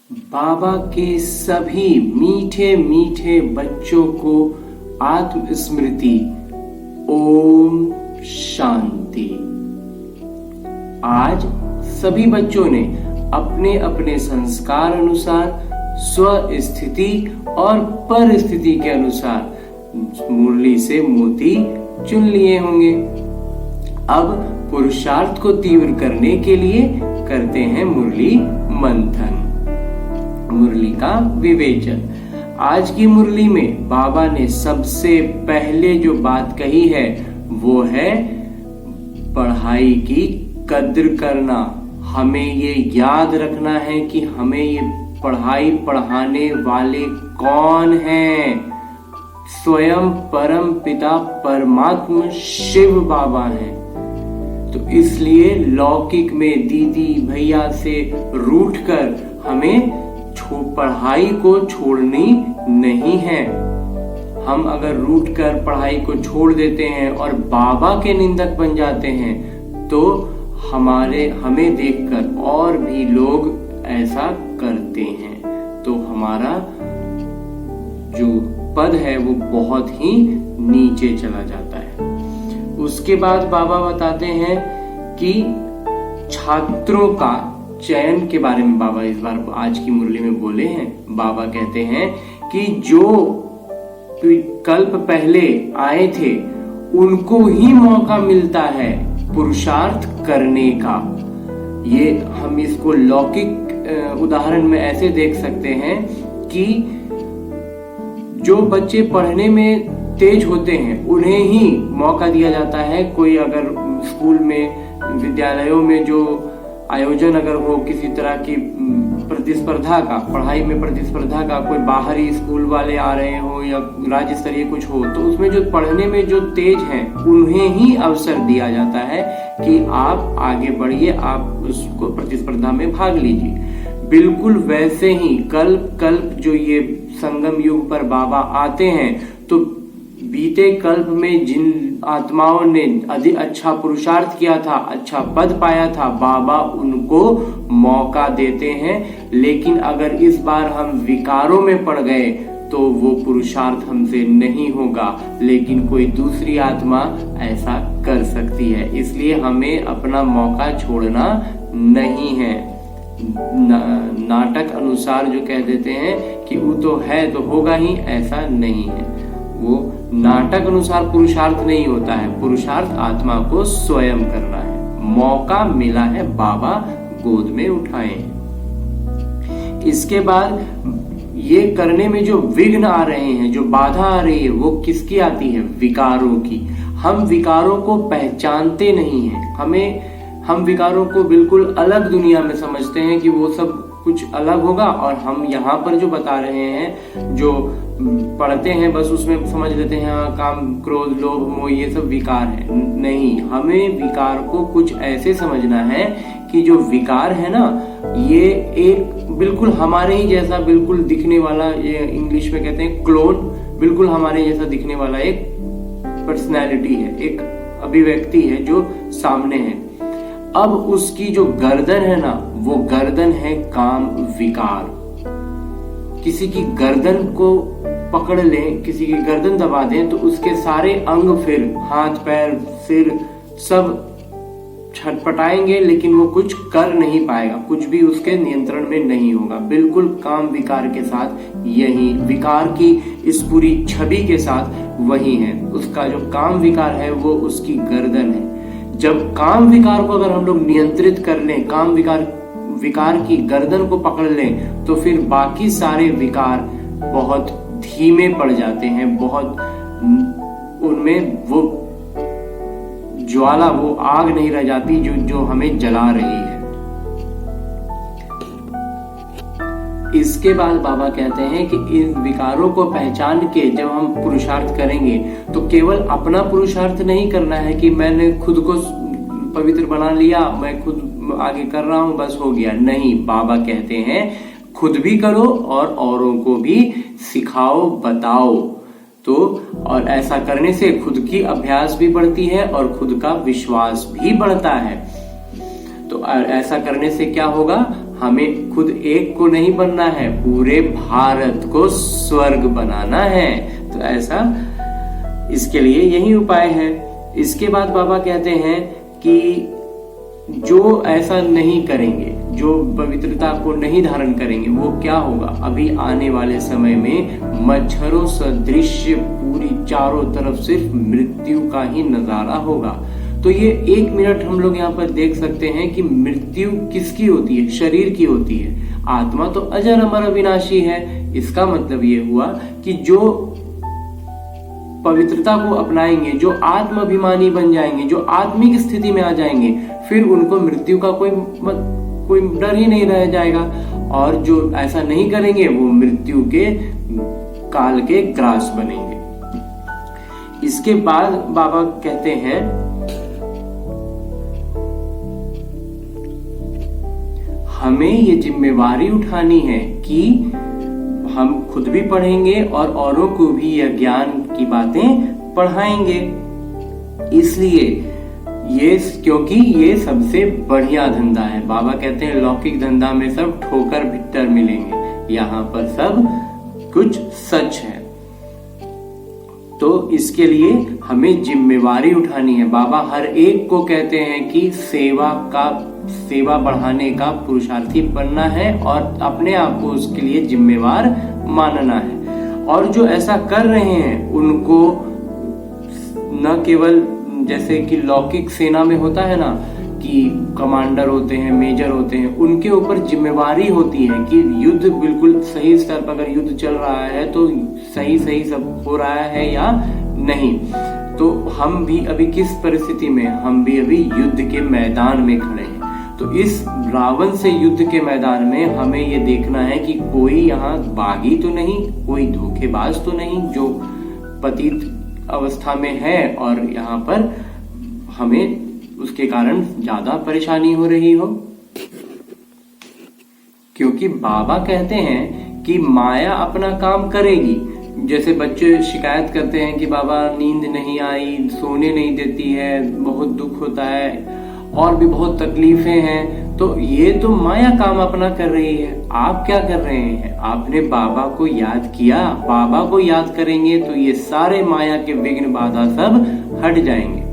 बाबा के सभी मीठे मीठे बच्चों को आत्मस्मृति। ओम शांति। आज सभी बच्चों ने अपने अपने संस्कार अनुसार स्व स्थिति और परिस्थिति के अनुसार मुरली से मोती चुन लिए होंगे। अब पुरुषार्थ को तीव्र करने के लिए करते हैं मुरली मंथन, मुरली का विवेचन। आज की मुरली में बाबा ने सबसे पहले जो बात कही है वो है पढ़ाई की कद्र करना। हमें ये याद रखना है कि हमें ये पढ़ाई पढ़ाने वाले कौन हैं। स्वयं परम पिता परमात्मा शिव बाबा हैं। तो इसलिए लौकिक में दीदी भैया से रूठकर हमें पढ़ाई को छोड़नी नहीं है। हम अगर रूठकर पढ़ाई को छोड़ देते हैं और बाबा के निंदक बन जाते हैं तो हमें देखकर और भी लोग ऐसा करते हैं, तो हमारा जो पद है वो बहुत ही नीचे चला जाता है। उसके बाद बाबा बताते हैं कि छात्रों का चयन के बारे में बाबा इस बार आज की मुरली में बोले हैं। बाबा कहते हैं कि जो कल्प पहले आए थे उनको ही मौका मिलता है पुरुषार्थ करने का। ये हम इसको लौकिक उदाहरण में ऐसे देख सकते हैं कि जो बच्चे पढ़ने में तेज होते हैं उन्हें ही मौका दिया जाता है। कोई अगर स्कूल में विद्यालयों में जो आयोजन अगर हो किसी तरह की प्रतिस्पर्धा का, पढ़ाई में प्रतिस्पर्धा का, कोई बाहरी स्कूल वाले आ रहे हो या राज्य स्तरीय कुछ हो, तो उसमें जो पढ़ने में जो तेज हैं उन्हें ही अवसर दिया जाता है कि आप आगे बढ़िए, आप उसको प्रतिस्पर्धा में भाग लीजिए। बिल्कुल वैसे ही कल्प कल्प जो ये संगम युग पर बाबा आते हैं तो बीते कल्प में जिन आत्माओं ने अधिक अच्छा पुरुषार्थ किया था, अच्छा पद पाया था, बाबा उनको मौका देते हैं। लेकिन अगर इस बार हम विकारों में पड़ गए तो वो पुरुषार्थ हमसे नहीं होगा, लेकिन कोई दूसरी आत्मा ऐसा कर सकती है। इसलिए हमें अपना मौका छोड़ना नहीं है। नाटक अनुसार जो कह देते हैं कि वो तो है तो होगा ही, ऐसा नहीं है। वो नाटक अनुसार पुरुषार्थ नहीं होता है। पुरुषार्थ आत्मा को स्वयं करना है। मौका मिला है, बाबा गोद में उठाए। इसके बाद ये करने में जो विघ्न आ रहे हैं, जो बाधा आ रही है, वो किसकी आती है? विकारों की। हम विकारों को पहचानते नहीं हैं। हम विकारों को बिल्कुल अलग दुनिया में समझते हैं कि वो सब कुछ अलग होगा, और हम यहाँ पर जो बता रहे हैं, जो पढ़ते हैं, बस उसमें समझ लेते हैं हाँ, काम क्रोध लोभ मोह ये सब विकार है। नहीं, हमें विकार को कुछ ऐसे समझना है कि जो विकार है ना, ये एक बिल्कुल हमारे ही जैसा बिल्कुल दिखने वाला, ये इंग्लिश में कहते हैं क्लोन, बिल्कुल हमारे जैसा दिखने वाला एक पर्सनैलिटी है, एक अभिव्यक्ति है जो सामने है। अब उसकी जो गर्दन है ना, वो गर्दन है काम विकार। किसी की गर्दन को पकड़ लें, किसी की गर्दन दबा दें तो उसके सारे अंग, फिर हाथ पैर सिर सब छटपटाएंगे, लेकिन वो कुछ कर नहीं पाएगा, कुछ भी उसके नियंत्रण में नहीं होगा। बिल्कुल काम विकार के साथ यही, विकार की इस पूरी छवि के साथ वही है। उसका जो काम विकार है वो उसकी गर्दन है। जब काम विकार को अगर हम लोग नियंत्रित कर लें, काम विकार की गर्दन को पकड़ लें, तो फिर बाकी सारे विकार बहुत धीमे पड़ जाते हैं, बहुत उनमें वो ज्वाला, वो आग नहीं रह जाती जो हमें जला रही है। इसके बाद बाबा कहते हैं कि इन विकारों को पहचान के जब हम पुरुषार्थ करेंगे तो केवल अपना पुरुषार्थ नहीं करना है कि मैंने खुद को पवित्र बना लिया, मैं खुद आगे कर रहा हूं, बस हो गया। नहीं, बाबा कहते हैं खुद भी करो और औरों को भी सिखाओ, बताओ। तो और ऐसा करने से खुद की अभ्यास भी बढ़ती है और खुद का विश्वास भी बढ़ता है। तो ऐसा करने से क्या होगा, हमें खुद एक को नहीं बनना है, पूरे भारत को स्वर्ग बनाना है। तो ऐसा इसके लिए यही उपाय है। इसके बाद बाबा कहते हैं कि जो ऐसा नहीं करेंगे, जो पवित्रता को नहीं धारण करेंगे, वो क्या होगा? अभी आने वाले समय में मच्छरों सदृश पूरी चारों तरफ सिर्फ मृत्यु का ही नजारा होगा। तो ये 1 मिनट हम लोग यहाँ पर देख सकते हैं कि मृत्यु किसकी होती है? शरीर की होती है। आत्मा तो अजर अमर अविनाशी है। इसका मतलब ये हुआ कि जो पवित्रता को अपनाएंगे, जो आत्माभिमानी बन जाएंगे, जो आत्मिक स्थिति में आ जाएंगे, फिर उनको मृत्यु का कोई डर ही नहीं रह जाएगा। और जो ऐसा नहीं करेंगे वो मृत्यु के काल के ग्रास बनेंगे। इसके बाद बाबा कहते हैं हमें ये जिम्मेवारी उठानी है कि हम खुद भी पढ़ेंगे और औरों को भी यह ज्ञान की बातें पढ़ाएंगे। इसलिए क्योंकि ये सबसे बढ़िया धंधा है। बाबा कहते हैं लौकिक धंधा में सब ठोकर भिट्टर मिलेंगे, यहाँ पर सब कुछ सच है। तो इसके लिए हमें जिम्मेवारी उठानी है। बाबा हर एक को कहते हैं कि सेवा बढ़ाने का पुरुषार्थी बनना है और अपने आप को उसके लिए जिम्मेवार मानना है। और जो ऐसा कर रहे हैं उनको न केवल जैसे कि लौकिक सेना में होता है ना कि कमांडर होते हैं, मेजर होते हैं, उनके ऊपर जिम्मेवारी होती है कि युद्ध बिल्कुल सही स्तर पर अगर युद्ध चल रहा है तो सही सब हो रहा है या नहीं। तो हम भी अभी किस परिस्थिति में, हम भी अभी युद्ध के मैदान में खड़े हैं। तो इस रावण से युद्ध के मैदान में हमें ये देखना है कि कोई यहाँ बागी तो नहीं, कोई धोखेबाज तो नहीं जो पतित अवस्था में है और यहाँ पर हमें उसके कारण ज्यादा परेशानी हो रही हो। क्योंकि बाबा कहते हैं कि माया अपना काम करेगी। जैसे बच्चे शिकायत करते हैं कि बाबा नींद नहीं आई, सोने नहीं देती है, बहुत दुख होता है और भी बहुत तकलीफें हैं। तो ये तो माया काम अपना कर रही है। आप क्या कर रहे हैं? आपने बाबा को याद किया। बाबा को याद करेंगे तो ये सारे माया के विघ्न बाधा सब हट जाएंगे।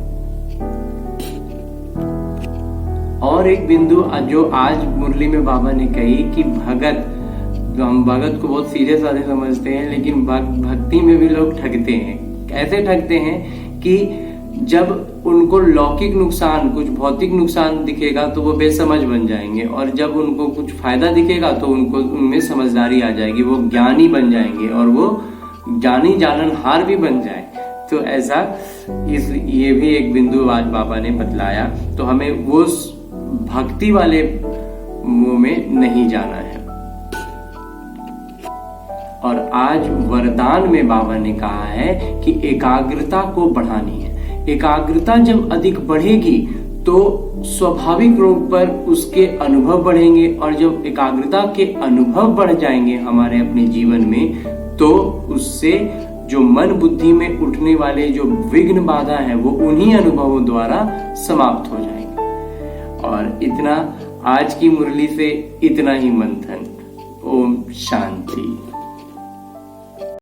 और एक बिंदु जो आज मुरली में बाबा ने कही कि हम भगत को बहुत सीधे साधे समझते हैं, लेकिन भक्ति में भी लोग ठगते हैं। कैसे ठगते हैं कि जब उनको लौकिक नुकसान, कुछ भौतिक नुकसान दिखेगा तो वो बेसमझ बन जाएंगे, और जब उनको कुछ फायदा दिखेगा तो उनको उनमें समझदारी आ जाएगी, वो ज्ञानी बन जाएंगे और वो ज्ञानी जाननहार भी बन जाए। तो ऐसा ये भी एक बिंदु आज बाबा ने बतलाया। तो हमें वो भक्ति वाले मुंह में नहीं जाना है। और आज वरदान में बाबा ने कहा है कि एकाग्रता को बढ़ानी है। एकाग्रता जब अधिक बढ़ेगी तो स्वाभाविक रूप पर उसके अनुभव बढ़ेंगे, और जब एकाग्रता के अनुभव बढ़ जाएंगे हमारे अपने जीवन में, तो उससे जो मन बुद्धि में उठने वाले जो विघ्न बाधा है वो उन्हीं अनुभवों द्वारा समाप्त हो जाएंगे। और इतना आज की मुरली से इतना ही मंथन। ओम शांति।